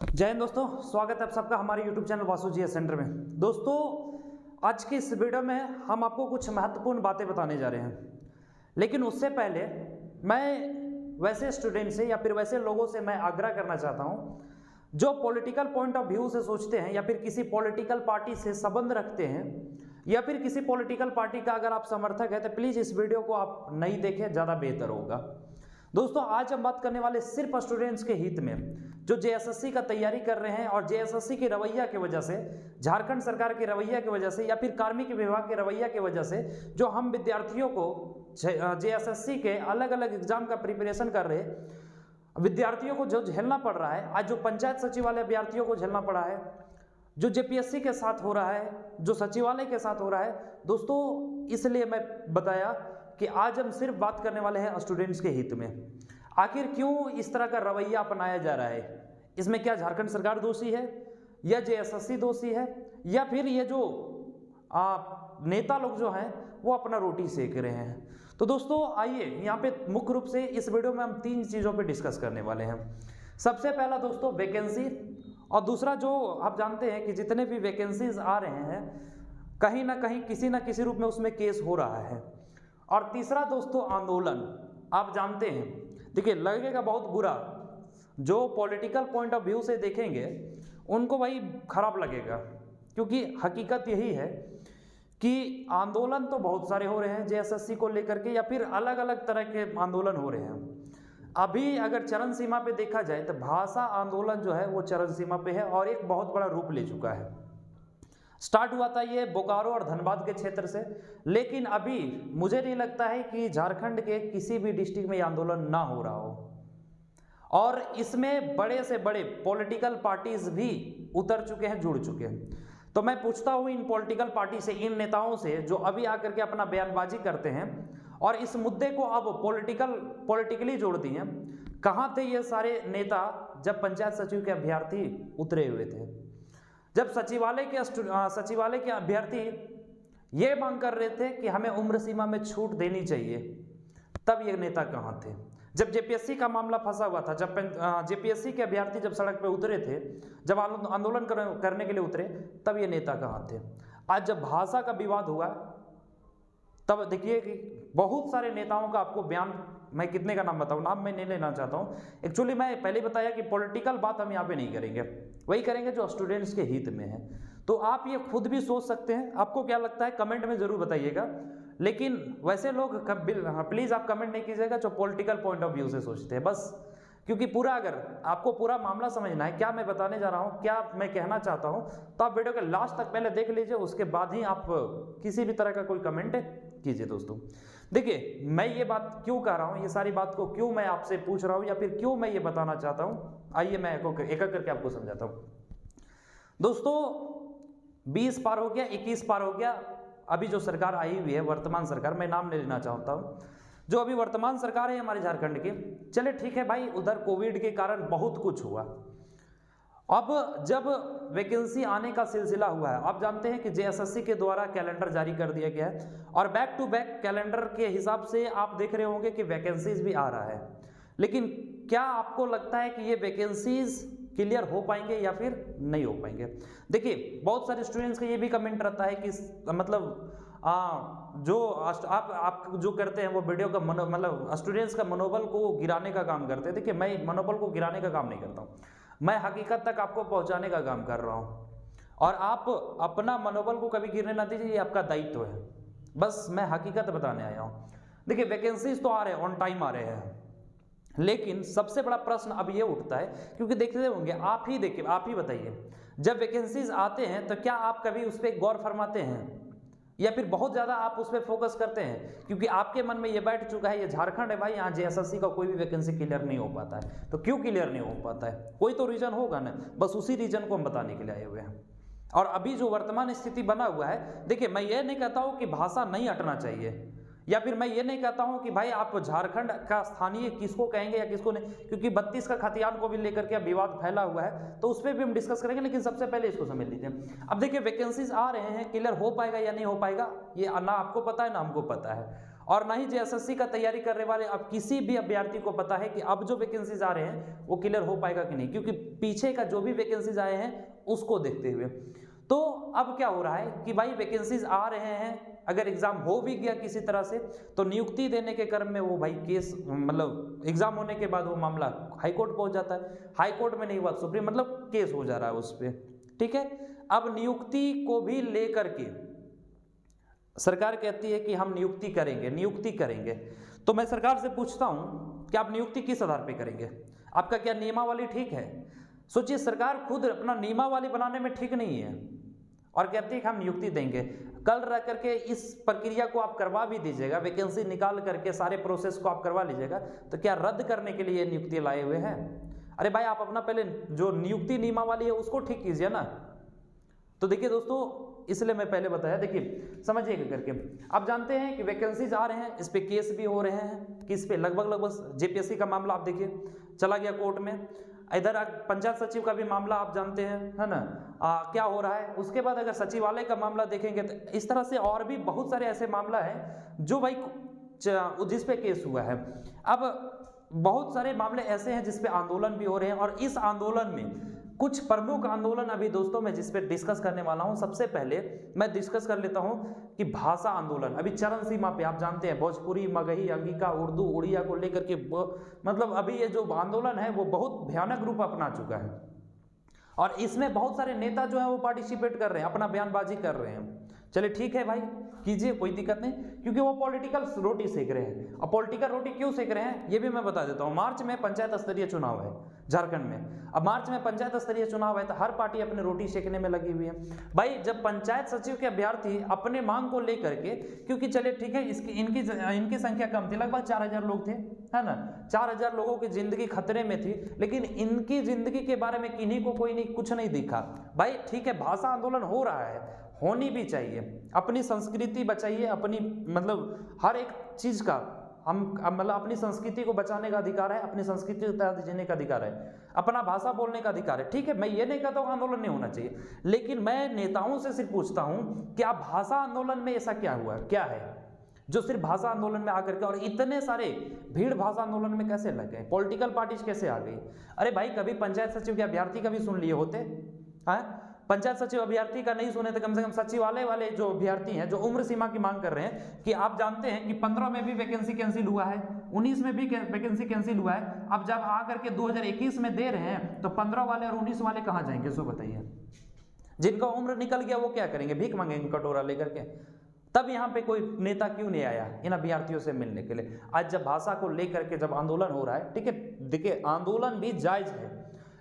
जय हिंद दोस्तों, स्वागत है आप सबका हमारे YouTube चैनल वासु जी सेंटर में। दोस्तों, आज की इस वीडियो में हम आपको कुछ महत्वपूर्ण बातें बताने जा रहे हैं, लेकिन उससे पहले मैं वैसे स्टूडेंट से या फिर वैसे लोगों से मैं आग्रह करना चाहता हूं जो पॉलिटिकल पॉइंट ऑफ व्यू से सोचते हैं या फिर किसी पॉलिटिकल पार्टी से संबंध रखते हैं या फिर किसी पॉलिटिकल पार्टी का अगर आप समर्थक है तो प्लीज़ इस वीडियो को आप नहीं देखें, ज़्यादा बेहतर होगा। दोस्तों, आज हम बात करने वाले सिर्फ स्टूडेंट्स के हित में जो जेएसएससी का तैयारी कर रहे हैं और जेएसएससी के रवैया की वजह से, झारखंड सरकार के रवैया की वजह से या फिर कार्मिक विभाग के रवैया की वजह से जो हम विद्यार्थियों को जेएसएससी के अलग अलग एग्जाम का प्रिपरेशन कर रहे विद्यार्थियों को जो झेलना पड़ रहा है, आज जो पंचायत सचिवालय अभ्यर्थियों को झेलना पड़ा है, जो जेपीएससी के साथ हो रहा है, जो सचिवालय के साथ हो रहा है, दोस्तों इसलिए मैं बताया कि आज हम सिर्फ बात करने वाले हैं स्टूडेंट्स के हित में। आखिर क्यों इस तरह का रवैया अपनाया जा रहा है? इसमें क्या झारखंड सरकार दोषी है या जेएसएससी दोषी है या फिर ये जो नेता लोग जो हैं वो अपना रोटी सेक रहे हैं? तो दोस्तों आइए, यहाँ पे मुख्य रूप से इस वीडियो में हम तीन चीज़ों पे डिस्कस करने वाले हैं। सबसे पहला दोस्तों वैकेंसी, और दूसरा जो आप जानते हैं कि जितने भी वैकेंसीज आ रहे हैं कहीं ना कहीं किसी ना किसी रूप में उसमें केस हो रहा है, और तीसरा दोस्तों आंदोलन। आप जानते हैं, देखिए लगेगा बहुत बुरा, जो पॉलिटिकल पॉइंट ऑफ व्यू से देखेंगे उनको वही खराब लगेगा, क्योंकि हकीकत यही है कि आंदोलन तो बहुत सारे हो रहे हैं जेएसएससी को लेकर के या फिर अलग अलग तरह के आंदोलन हो रहे हैं। अभी अगर चरण सीमा पे देखा जाए तो भाषा आंदोलन जो है वो चरण सीमा पे है और एक बहुत बड़ा रूप ले चुका है। स्टार्ट हुआ था ये बोकारो और धनबाद के क्षेत्र से, लेकिन अभी मुझे नहीं लगता है कि झारखंड के किसी भी डिस्ट्रिक्ट में ये आंदोलन ना हो रहा हो, और इसमें बड़े से बड़े पॉलिटिकल पार्टीज भी उतर चुके हैं, जुड़ चुके हैं। तो मैं पूछता हूँ इन पॉलिटिकल पार्टी से, इन नेताओं से जो अभी आकर के अपना बयानबाजी करते हैं और इस मुद्दे को अब पॉलिटिकली जोड़ दिए, कहाँ थे ये सारे नेता जब पंचायत सचिव के अभ्यर्थी उतरे हुए थे? जब सचिवालय के अभ्यर्थी ये मांग कर रहे थे कि हमें उम्र सीमा में छूट देनी चाहिए, तब ये नेता कहाँ थे? जब जेपीएससी का मामला फंसा हुआ था, जब जेपीएससी के अभ्यर्थी जब सड़क पे उतरे थे, जब आंदोलन करने के लिए उतरे, तब ये नेता कहाँ थे? आज जब भाषा का विवाद हुआ तब देखिए कि बहुत सारे नेताओं का आपको बयान, मैं कितने का नाम बताऊं, नाम मैं नहीं लेना चाहता हूं। एक्चुअली मैं पहले बताया कि पॉलिटिकल बात हम यहाँ पे नहीं करेंगे, वही करेंगे जो स्टूडेंट्स के हित में है। तो आप ये खुद भी सोच सकते हैं, आपको क्या लगता है कमेंट में जरूर बताइएगा। लेकिन वैसे लोग प्लीज़ आप कमेंट नहीं कीजिएगा जो पॉलिटिकल पॉइंट ऑफ व्यू से सोचते हैं, बस। क्योंकि पूरा अगर आपको पूरा मामला समझना है, क्या मैं बताने जा रहा हूँ, क्या मैं कहना चाहता हूँ, तो आप वीडियो के लास्ट तक पहले देख लीजिए, उसके बाद ही आप किसी भी तरह का कोई कमेंट कीजिए। दोस्तों देखिए, मैं ये बात क्यों कह रहा हूँ, ये सारी बात को क्यों मैं आपसे पूछ रहा हूँ या फिर क्यों मैं ये बताना चाहता हूँ, आइए मैं एक करके आपको समझाता हूँ। दोस्तों 20 पार हो गया, 21 पार हो गया, अभी जो सरकार आई हुई है वर्तमान सरकार, मैं नाम नहीं लेना चाहता हूँ, जो अभी वर्तमान सरकार है हमारे झारखंड की, चले ठीक है भाई, उधर कोविड के कारण बहुत कुछ हुआ। अब जब वैकेंसी आने का सिलसिला हुआ है, आप जानते हैं कि जेएसएससी के द्वारा कैलेंडर जारी कर दिया गया है और बैक टू बैक कैलेंडर के हिसाब से आप देख रहे होंगे कि वैकेंसीज भी आ रहा है। लेकिन क्या आपको लगता है कि ये वैकेंसीज क्लियर हो पाएंगे या फिर नहीं हो पाएंगे? देखिए बहुत सारे स्टूडेंट्स का ये भी कमेंट रहता है कि मतलब जो आप जो करते हैं वो वीडियो का मतलब स्टूडेंट्स का मनोबल को गिराने का काम करते हैं। देखिए मैं मनोबल को गिराने का काम नहीं करता हूँ, मैं हकीकत तक आपको पहुँचाने का काम कर रहा हूँ, और आप अपना मनोबल को कभी गिरने ना दीजिए, ये आपका दायित्व है। बस मैं हकीकत बताने आया हूँ। देखिए वैकेंसीज तो आ रहे हैं, ऑन टाइम आ रहे हैं, लेकिन सबसे बड़ा प्रश्न अब ये उठता है, क्योंकि देखते होंगे आप ही, देखिए आप ही बताइए, जब वैकेंसीज आते हैं तो क्या आप कभी उस पर गौर फरमाते हैं या फिर बहुत ज़्यादा आप उस पर फोकस करते हैं? क्योंकि आपके मन में ये बैठ चुका है ये झारखंड है भाई, यहाँ जेएसएससी का कोई भी वैकेंसी क्लियर नहीं हो पाता है। तो क्यों क्लियर नहीं हो पाता है? कोई तो रीजन होगा ना, बस उसी रीजन को हम बताने के लिए आए हुए हैं। और अभी जो वर्तमान स्थिति बना हुआ है, देखिए मैं ये नहीं कहता हूँ कि भाषा नहीं हटना चाहिए, या फिर मैं ये नहीं कहता हूं कि भाई आप झारखंड का स्थानीय किसको कहेंगे या किसको नहीं, क्योंकि 32 का खतियान को भी लेकर के विवाद फैला हुआ है, तो उस पर भी हम डिस्कस करेंगे। लेकिन सबसे पहले इसको समझ लीजिए। अब देखिए वैकेंसीज आ रहे हैं, क्लियर हो पाएगा या नहीं हो पाएगा ये ना आपको पता है ना हमको पता है, और ना ही जेएसएससी का तैयारी करने वाले अब किसी भी अभ्यर्थी को पता है कि अब जो वैकेंसीज आ रहे हैं वो क्लियर हो पाएगा कि नहीं, क्योंकि पीछे का जो भी वैकेंसीज आए हैं उसको देखते हुए। तो अब क्या हो रहा है कि भाई वैकेंसीज आ रहे हैं, अगर एग्जाम हो भी गया किसी तरह से तो नियुक्ति देने के क्रम में वो भाई केस, मतलब एग्जाम होने के बाद वो मामला हाई कोर्ट पहुंच जाता है, हाई कोर्ट में नहीं हुआ सुप्रीम, मतलब केस हो जा रहा है उस पर। ठीक है, अब नियुक्ति को भी लेकर के सरकार कहती है कि हम नियुक्ति करेंगे। तो मैं सरकार से पूछता हूं कि आप नियुक्ति किस आधार पे करेंगे? आपका क्या नियमावली ठीक है? सोचिए, सरकार खुद अपना नियमावली बनाने में ठीक नहीं है और कहती है कि हम नियुक्ति देंगे। कल रह करके इस प्रक्रिया को आप करवा भी दीजिएगा, वैकेंसी निकाल करके सारे प्रोसेस को आप करवा लीजिएगा, तो क्या रद्द करने के लिए नियुक्ति लाए हुए हैं? अरे भाई, आप अपना पहले जो नियुक्ति नियमावली है उसको ठीक कीजिए ना। तो देखिए दोस्तों, इसलिए मैं पहले बताया, देखिए समझिएगा करके। आप जानते हैं कि वैकेंसीज आ रहे हैं, इस पे केस भी हो रहे हैं, किस पे लगभग जेपीएससी का मामला आप देखिए चला गया कोर्ट में। इधर पंचायत सचिव का भी मामला आप जानते हैं, है ना, क्या हो रहा है। उसके बाद अगर सचिवालय का मामला देखेंगे तो इस तरह से और भी बहुत सारे ऐसे मामला है जो भाई जिस पे केस हुआ है। अब बहुत सारे मामले ऐसे हैं जिस पे आंदोलन भी हो रहे हैं, और इस आंदोलन में कुछ प्रमुख आंदोलन अभी दोस्तों मैं जिस पे डिस्कस करने वाला हूं। सबसे पहले मैं डिस्कस कर लेता हूं कि भाषा आंदोलन अभी चरम सीमा पे, आप जानते हैं भोजपुरी, मगही, अंगिका, उर्दू, उड़िया को लेकर के मतलब अभी ये जो आंदोलन है वो बहुत भयानक रूप अपना चुका है, और इसमें बहुत सारे नेता जो है वो पार्टिसिपेट कर रहे हैं, अपना बयानबाजी कर रहे हैं। चलिए ठीक है भाई, कीजिए, कोई दिक्कत नहीं, क्योंकि वो पॉलिटिकल रोटी सेक रहे हैं। और पॉलिटिकल रोटी क्यों सेक रहे हैं ये भी मैं बता देता हूँ। मार्च में पंचायत स्तरीय चुनाव है झारखंड में। अब मार्च में पंचायत स्तरीय चुनाव है तो हर पार्टी अपने रोटी सेकने में लगी हुई है। भाई, जब पंचायत सचिव के अभ्यर्थी अपने मांग को लेकर के, क्योंकि चलिए ठीक है, इनकी संख्या कम थी, लगभग 4000 लोग थे, है ना, 4000 लोगों की जिंदगी खतरे में थी, लेकिन इनकी जिंदगी के बारे में किन्हीं को कोई नहीं कुछ नहीं दिखा। भाई ठीक है, भाषा आंदोलन हो रहा है, होनी भी चाहिए, अपनी संस्कृति बचाइए, अपनी मतलब हर एक चीज का हम मतलब अपनी संस्कृति को बचाने का अधिकार है, अपनी संस्कृति के तहत जीने का अधिकार है, अपना भाषा बोलने का अधिकार है। ठीक है, मैं ये नहीं कहता हूँ आंदोलन नहीं होना चाहिए, लेकिन मैं नेताओं से सिर्फ पूछता हूँ कि आप भाषा आंदोलन में ऐसा क्या हुआ, क्या है जो सिर्फ भाषा आंदोलन में आकर के, और इतने सारे भीड़ भाषा आंदोलन में कैसे लग गए, पॉलिटिकल पार्टीज कैसे आ गई? अरे भाई, कभी पंचायत सचिव के अभ्यर्थी का भी सुन लिए होते हैं? पंचायत सचिव अभ्यर्थी का नहीं सुने तो कम से कम सचिवालय वाले जो अभ्यर्थी हैं, जो उम्र सीमा की मांग कर रहे हैं, कि आप जानते हैं कि 15 में भी वैकेंसी कैंसिल हुआ है, 19 में भी वैकेंसी कैंसिल हुआ है। अब जब आकर के 2021 में दे रहे हैं तो 15 वाले और 19 वाले कहाँ जाएंगे, सो बताइए। जिनका उम्र निकल गया वो क्या करेंगे, भीख मांगेंगे कटोरा लेकर के। तब यहाँ पे कोई नेता क्यों नहीं आया इन अभ्यर्थियों से मिलने के लिए? आज जब भाषा को लेकर के जब आंदोलन हो रहा है, ठीक है, देखिए आंदोलन भी जायज है,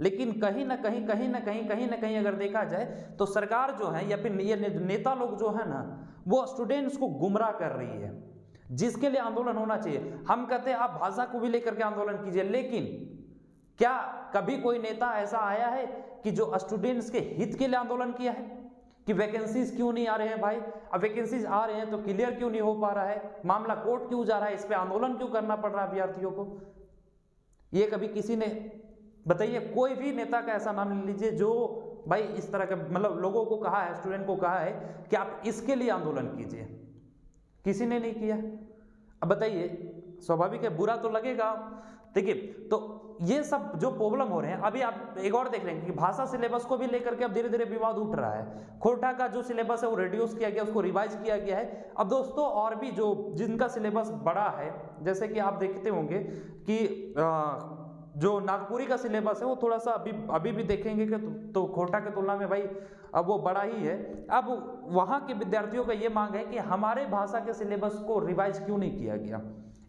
लेकिन कहीं ना कहीं अगर देखा जाए तो सरकार जो है या फिर ये नेता लोग जो है ना, वो स्टूडेंट्स को गुमराह कर रही है, जिसके लिए आंदोलन होना चाहिए। हम कहते हैं आप भाषा को भी लेकर के आंदोलन कीजिए, लेकिन क्या कभी कोई नेता ऐसा आया है कि जो स्टूडेंट्स के हित के लिए आंदोलन किया है कि वैकेंसीज क्यों नहीं आ रहे हैं? भाई, अब वैकेंसीज आ रहे हैं तो क्लियर क्यों नहीं हो पा रहा है, मामला कोर्ट क्यों जा रहा है, इस पे आंदोलन क्यों करना पड़ रहा है अभ्यर्थियों को? ये कभी किसी ने बताइए, कोई भी नेता का ऐसा नाम ले लीजिए जो भाई इस तरह का मतलब लोगों को कहा है, स्टूडेंट को कहा है कि आप इसके लिए आंदोलन कीजिए, किसी ने नहीं किया। अब बताइए, स्वाभाविक है बुरा तो लगेगा। देखिए, तो ये सब जो प्रॉब्लम हो रहे हैं, अभी आप एक और देख लेंगे कि भाषा सिलेबस को भी लेकर के अब धीरे धीरे विवाद उठ रहा है। खोटा का जो सिलेबस है वो रिड्यूस किया गया, उसको रिवाइज किया गया है। अब दोस्तों और भी जो जिनका सिलेबस बड़ा है, जैसे कि आप देखते होंगे कि जो नागपुरी का सिलेबस है वो थोड़ा सा अभी भी देखेंगे कि तो खोटा की तुलना में भाई अब वो बड़ा ही है। अब वहाँ के विद्यार्थियों का ये मांग है कि हमारे भाषा के सिलेबस को रिवाइज क्यों नहीं किया गया,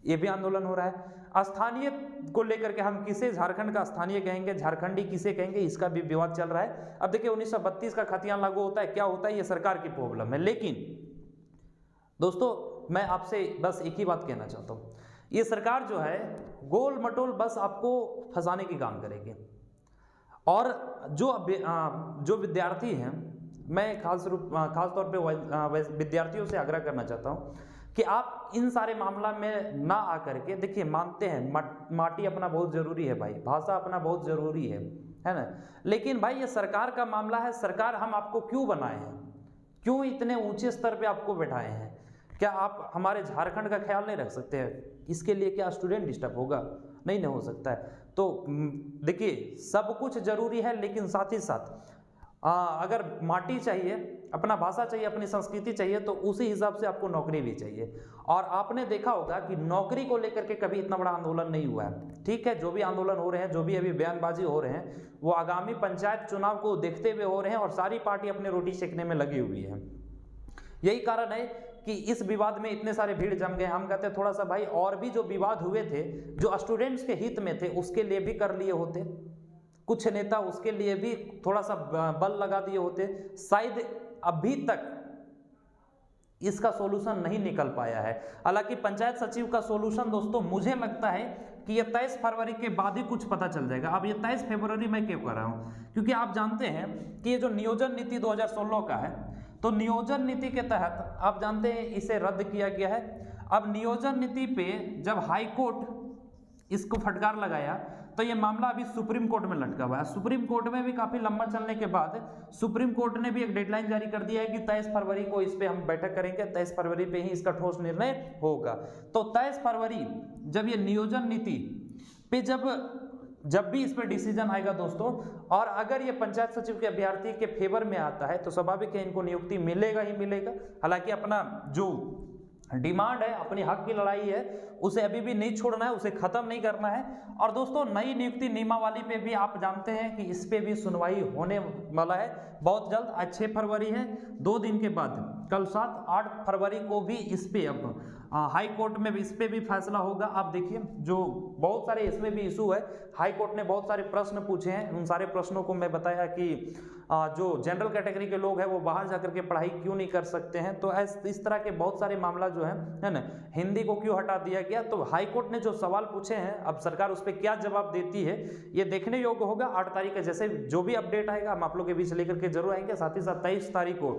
ये भी आंदोलन हो रहा है। स्थानीय को लेकर के हम किसे झारखंड का स्थानीय कहेंगे, झारखंडी किसे कहेंगे, इसका भी विवाद चल रहा है। अब देखिए 1932 का खतियान लागू होता है, क्या होता है, ये सरकार की प्रॉब्लम है। लेकिन दोस्तों मैं आपसे बस एक ही बात कहना चाहता हूँ, ये सरकार जो है गोल मटोल बस आपको फंसाने की काम करेगी। और जो विद्यार्थी हैं, मैं खास तौर पे विद्यार्थियों से आग्रह करना चाहता हूँ कि आप इन सारे मामला में ना आकर के, देखिए मानते हैं माटी अपना बहुत जरूरी है भाई, भाषा अपना बहुत जरूरी है ना, लेकिन भाई ये सरकार का मामला है। सरकार हम आपको क्यों बनाए हैं, क्यों इतने ऊंचे स्तर पे आपको बैठाए हैं, क्या आप हमारे झारखंड का ख्याल नहीं रख सकते हैं? इसके लिए क्या स्टूडेंट डिस्टर्ब होगा? नहीं हो सकता है। तो देखिए, सब कुछ जरूरी है, लेकिन साथ ही साथ अगर माटी चाहिए, अपना भाषा चाहिए, अपनी संस्कृति चाहिए, तो उसी हिसाब से आपको नौकरी भी चाहिए। और आपने देखा होगा कि नौकरी को लेकर के कभी इतना बड़ा आंदोलन नहीं हुआ है। ठीक है, जो भी आंदोलन हो रहे हैं, जो भी अभी बयानबाजी हो रहे हैं, वो आगामी पंचायत चुनाव को देखते हुए हो रहे हैं और सारी पार्टी अपनी रोटी सेकने में लगी हुई है। यही कारण है कि इस विवाद में इतने सारे भीड़ जम गए। हम कहते हैं थोड़ा सा भाई और भी जो विवाद हुए थे, जो स्टूडेंट्स के हित में थे, उसके लिए भी कर लिए होते। कुछ नेता उसके लिए भी थोड़ा सा बल लगा दिए होते। शायद अभी तक इसका सॉल्यूशन नहीं निकल पाया है। हालांकि पंचायत सचिव का सॉल्यूशन दोस्तों मुझे लगता है कि ये 23 फरवरी के बाद ही कुछ पता चल जाएगा। अब ये 23 फरवरी मैं क्यों कर रहा हूँ, क्योंकि आप जानते हैं कि ये जो नियोजन नीति 2016 का है, तो नियोजन नीति के तहत आप जानते हैं इसे रद्द किया गया है। अब नियोजन नीति पे जब हाई कोर्ट इसको फटकार लगाया, तो ये मामला अभी सुप्रीम कोर्ट में लटका हुआ है। सुप्रीम कोर्ट में भी काफी लंबा चलने के बाद सुप्रीम कोर्ट ने भी एक डेडलाइन जारी कर दिया है कि 23 फरवरी को इस पे हम बैठक करेंगे, 23 फरवरी पे ही इसका ठोस निर्णय होगा। तो 23 फरवरी जब ये नियोजन नीति पे जब भी इस पर डिसीजन आएगा दोस्तों, और अगर ये पंचायत सचिव के अभ्यर्थी के फेवर में आता है, तो स्वाभाविक है इनको नियुक्ति मिलेगा ही मिलेगा। हालांकि अपना जो डिमांड है, अपनी हक की लड़ाई है, उसे अभी भी नहीं छोड़ना है, उसे खत्म नहीं करना है। और दोस्तों, नई नियुक्ति नियमावली पे भी आप जानते हैं कि इस पे भी सुनवाई होने वाला है बहुत जल्द। आज 6 फरवरी है, 2 दिन के बाद कल 7-8 फरवरी को भी इस पे अब हाई कोर्ट में भी इस पे भी फैसला होगा। आप देखिए, जो बहुत सारे इसमें भी इशू है, हाई कोर्ट ने बहुत सारे प्रश्न पूछे हैं। उन सारे प्रश्नों को मैं बताया कि जो जनरल कैटेगरी के लोग हैं वो बाहर जाकर के पढ़ाई क्यों नहीं कर सकते हैं। तो इस तरह के बहुत सारे मामला जो है ना, हिंदी को क्यों हटा दिया गया। तो हाई कोर्ट ने जो सवाल पूछे हैं, अब सरकार उस पर क्या जवाब देती है, ये देखने योग्य होगा। 8 तारीख है, जैसे जो भी अपडेट आएगा हम आप लोग के बीच लेकर के जरूर आएंगे। साथ ही साथ 23 तारीख को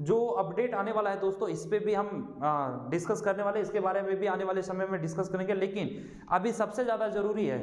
जो अपडेट आने वाला है दोस्तों, इस पे भी हम डिस्कस करने वाले, इसके बारे में भी आने वाले समय में डिस्कस करेंगे। लेकिन अभी सबसे ज्यादा जरूरी है